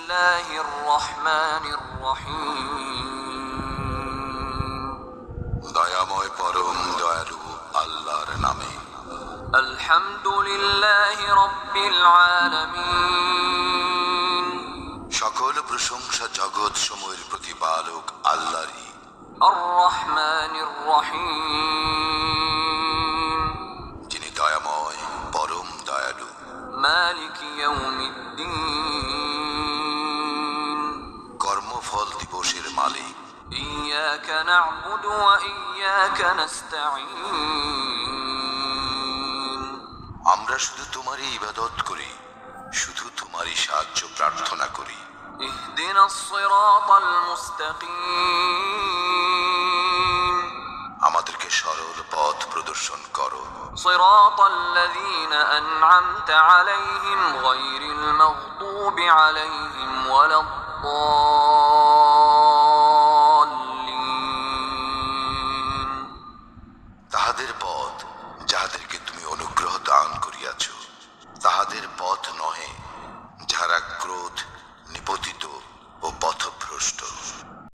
বিসমিল্লাহির রহমানির রহিম। দয়াময় পরম দয়ালু আল্লাহর নামে। আলহামদুলিল্লাহি রাব্বিল আলামিন। সকল প্রশংসা জগৎ সমূহের প্রতিপালক আল্লাহরই। আর রহমানির রহিম। যিনি দয়াময় পরম দয়ালু। মালিক ইয়াউমিদ্দিন। কর্মফল দিবসের মালিক। ইয়্যাকা না'বুদু ওয়া ইয়্যাকা নাস্তাঈন। আমরা শুধু তোমারই ইবাদত করি, শুধু তোমারই সাহায্য প্রার্থনা করি। ইহদিনাস সিরাতাল মুস্তাকিম। আমাদেরকে সরল পথ প্রদর্শন করো। সিরাতাল্লাযীনা আন'আমতা আলাইহিম গায়রিল মাগদুবি আলাইহিম ওয়ালাদ-দাল্লিন। তাহাদের পথ যাহাদেরকে তুমি অনুগ্রহ দান করিয়াছ, তাহাদের পথ নহে